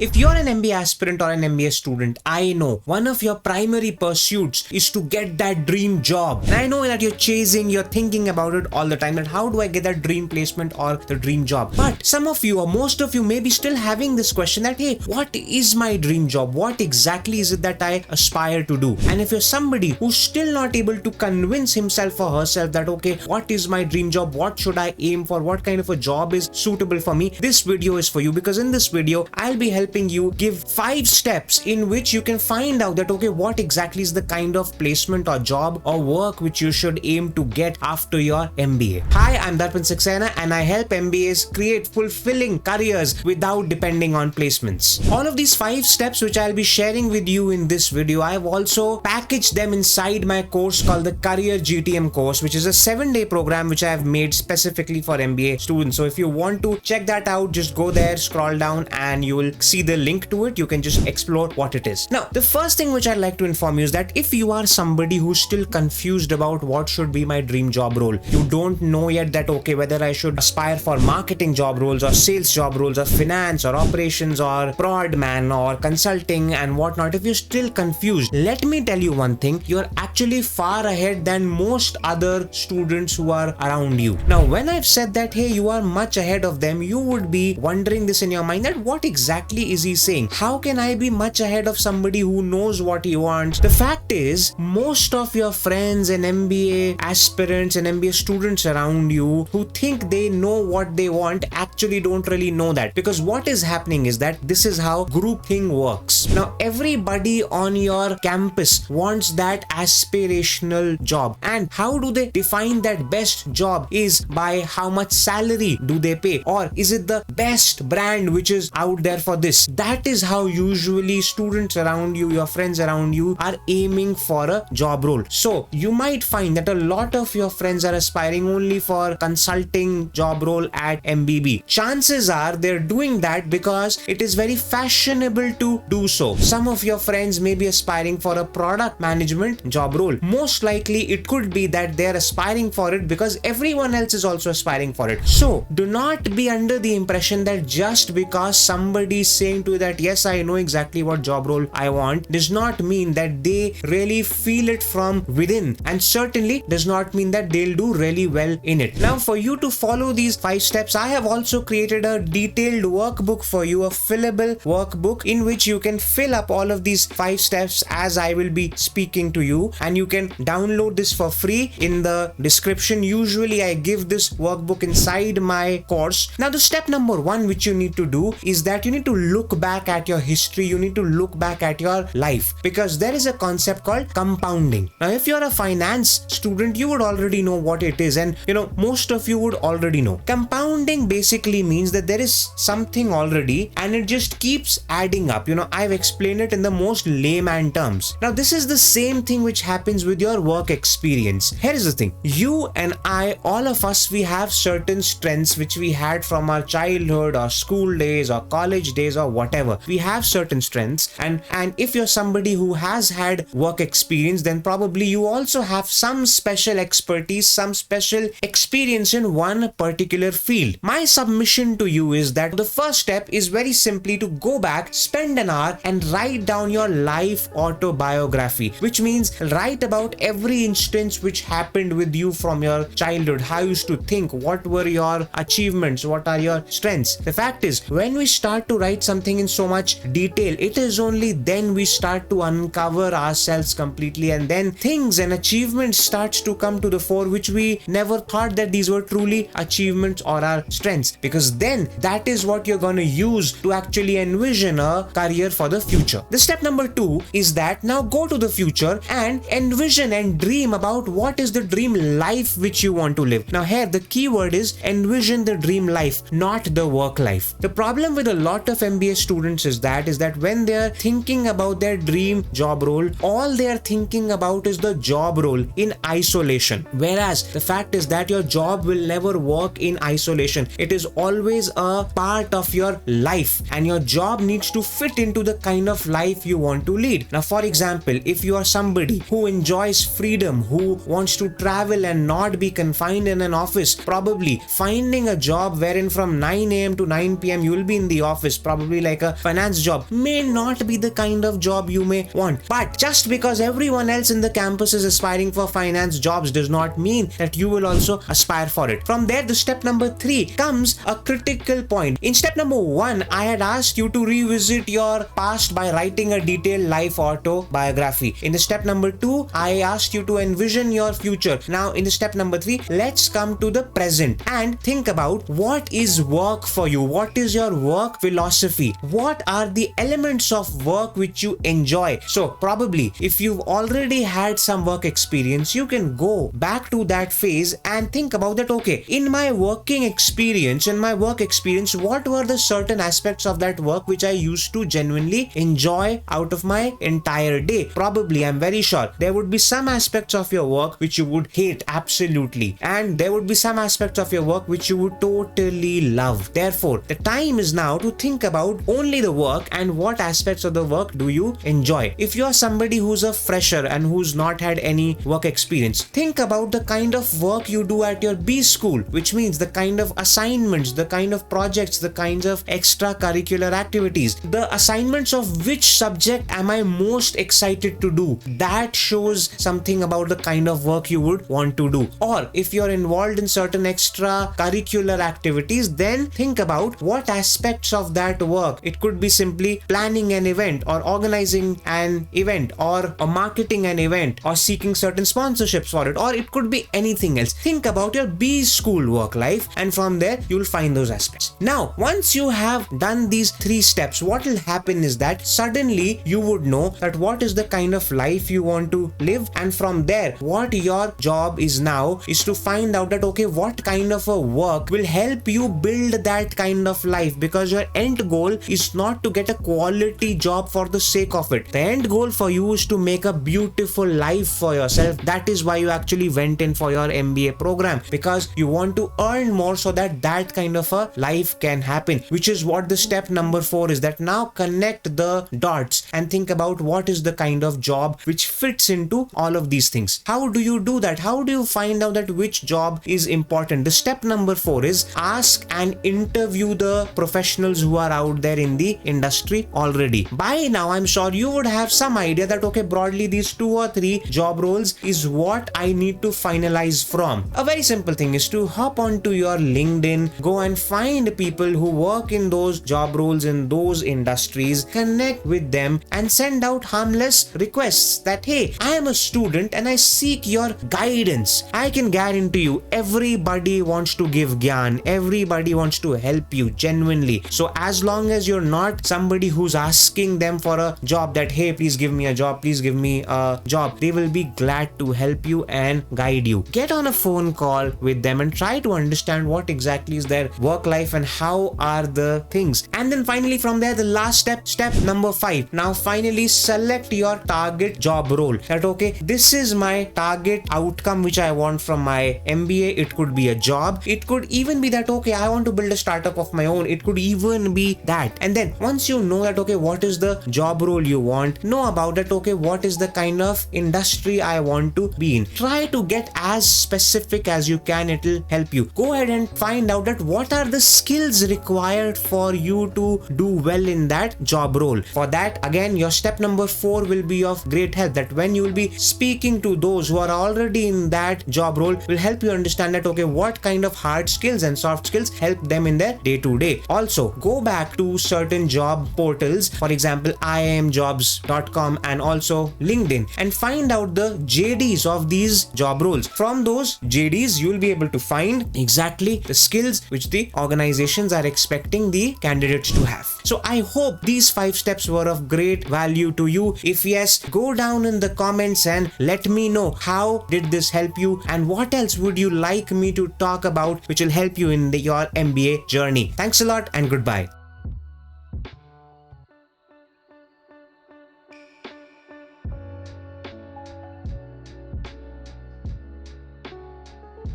If you're an MBA aspirant or an MBA student, I know one of your primary pursuits is to get that dream job. And I know that you're chasing, you're thinking about it all the time, that how do I get that dream placement or the dream job? But some of you or most of you may be still having this question that, hey, what is my dream job? What exactly is it that I aspire to do? And if you're somebody who's still not able to convince himself or herself that, okay, what is my dream job? What should I aim for? What kind of a job is suitable for me? This video is for you, because in this video, I'll be helping you give 5 steps in which you can find out that, okay, what exactly is the kind of placement or job or work which you should aim to get after your MBA. Hi, I'm Darpan Saxena and I help MBAs create fulfilling careers without depending on placements. All of these 5 steps which I'll be sharing with you in this video, I've also packaged them inside my course called the Career GTM course, which is a 7-day program which I have made specifically for MBA students. So if you want to check that out, just go there, scroll down, and you will see the link to it. You can just explore what it is. Now, the first thing which I'd like to inform you is that if you are somebody who's still confused about what should be my dream job role, you don't know yet that, okay, whether I should aspire for marketing job roles or sales job roles or finance or operations or prod man or consulting and whatnot. If you're still confused, let me tell you one thing, you're actually far ahead than most other students who are around you. Now, when I've said that, hey, you are much ahead of them, you would be wondering this in your mind, that what exactly is he saying? How can I be much ahead of somebody who knows what he wants? The fact is, most of your friends and MBA aspirants and MBA students around you who think they know what they want actually don't really know that, because what is happening is that this is how groupthink works. Now, everybody on your campus wants that aspirational job, and how do they define that best job? Is by how much salary do they pay, or is it the best brand which is out there for this? That is how usually students around you, your friends around you, are aiming for a job role. So you might find that a lot of your friends are aspiring only for consulting job role at MBB. Chances are they're doing that because it is very fashionable to do so. Some of your friends may be aspiring for a product management job role. Most likely it could be that they're aspiring for it because everyone else is also aspiring for it. So do not be under the impression that just because somebody is saying to you that, yes, I know exactly what job role I want, does not mean that they really feel it from within, and certainly does not mean that they'll do really well in it. Now, for you to follow these 5 steps, I have also created a detailed workbook for you, a fillable workbook in which you can fill up all of these 5 steps as I will be speaking to you, and you can download this for free in the description. Usually I give this workbook inside my course. Now, the step number 1 which you need to do is that you need to look back at your history, you need to look back at your life, because there is a concept called compounding. Now, if you're a finance student, you would already know what it is, and most of you would already know. Compounding basically means that there is something already and it just keeps adding up. I've explained it in the most layman terms. Now, this is the same thing which happens with your work experience. Here is the thing, you and I, all of us, we have certain strengths which we had from our childhood or school days or college days or whatever. We have certain strengths, and if you're somebody who has had work experience, then probably you also have some special expertise, some special experience in one particular field. My submission to you is that the first step is very simply to go back, spend an hour and write down your life autobiography, which means write about every instance which happened with you from your childhood, how you used to think, what were your achievements, what are your strengths. The fact is, when we start to write something in so much detail, it is only then we start to uncover ourselves completely, and then things and achievements starts to come to the fore which we never thought that these were truly achievements or our strengths, because then that is what you're going to use to actually envision a career for the future. The step number 2 is that now go to the future and envision and dream about what is the dream life which you want to live. Now, here the key word is envision the dream life, not the work life. The problem with a lot of MBA students is that when they are thinking about their dream job role, all they are thinking about is the job role in isolation. Whereas the fact is that your job will never work in isolation. It is always a part of your life, and your job needs to fit into the kind of life you want to lead. Now, for example, if you are somebody who enjoys freedom, who wants to travel and not be confined in an office, probably finding a job wherein from 9 a.m. to 9 p.m. you will be in the office, probably probably like a finance job may not be the kind of job you may want. But just because everyone else in the campus is aspiring for finance jobs does not mean that you will also aspire for it. From there, the step number 3 comes a critical point. In step number 1, I had asked you to revisit your past by writing a detailed life autobiography. In the step number 2, I asked you to envision your future. Now in the step number 3, let's come to the present and think about what is work for you. What is your work philosophy? What are the elements of work which you enjoy? So probably if you've already had some work experience, you can go back to that phase and think about that. Okay, in my working experience, what were the certain aspects of that work which I used to genuinely enjoy out of my entire day? Probably, I'm very sure there would be some aspects of your work which you would hate absolutely, and there would be some aspects of your work which you would totally love. Therefore, the time is now to think about only the work and what aspects of the work do you enjoy. If you are somebody who's a fresher and who's not had any work experience, think about the kind of work you do at your B school, which means the kind of assignments, the kind of projects, the kinds of extracurricular activities, the assignments of which subject am I most excited to do. That shows something about the kind of work you would want to do. Or if you're involved in certain extracurricular activities, then think about what aspects of that work. It could be simply planning an event or organizing an event or marketing an event or seeking certain sponsorships for it, or it could be anything else. Think about your B school work life, and from there you'll find those aspects. Now, once you have done these 3 steps, what will happen is that suddenly you would know that what is the kind of life you want to live, and from there what your job is now is to find out that okay, what kind of a work will help you build that kind of life, because your end goal is not to get a quality job for the sake of it. The end goal for you is to make a beautiful life for yourself. That is why you actually went in for your MBA program, because you want to earn more so that that kind of a life can happen, which is what the step number 4 is. That now connect the dots and think about what is the kind of job which fits into all of these things. How do you do that? How do you find out that which job is important? The step number 4 is ask and interview the professionals who are out there in the industry already. By now, I'm sure you would have some idea that okay, broadly these 2 or 3 job roles is what I need to finalize from. A very simple thing is to hop onto your LinkedIn, go and find people who work in those job roles in those industries, connect with them and send out harmless requests that hey, I am a student and I seek your guidance. I can guarantee you everybody wants to give gyan, everybody wants to help you genuinely. So as long as you're not somebody who's asking them for a job that hey, please give me a job, please give me a job, they will be glad to help you and guide you. Get on a phone call with them and try to understand what exactly is their work life and how are the things. And then finally from there, the last step number 5. Now finally select your target job role. That okay, this is my target outcome which I want from my MBA. It could be a job. It could even be that okay, I want to build a startup of my own. It could even be that. And then once you know that okay, what is the job role you want, know about it, okay, what is the kind of industry I want to be in. Try to get as specific as you can. It'll help you. Go ahead and find out that what are the skills required for you to do well in that job role. For that, again, your step number 4 will be of great help. That when you will be speaking to those who are already in that job role, will help you understand that okay, what kind of hard skills and soft skills help them in their day-to-day. Also, go back to certain job portals, for example iimjobs.com and also LinkedIn, and find out the JDs of these job roles. From those JDs, you will be able to find exactly the skills which the organizations are expecting the candidates to have. So I hope these 5 steps were of great value to you. If yes, go down in the comments and let me know how did this help you and what else would you like me to talk about which will help you in your MBA journey. Thanks a lot and goodbye.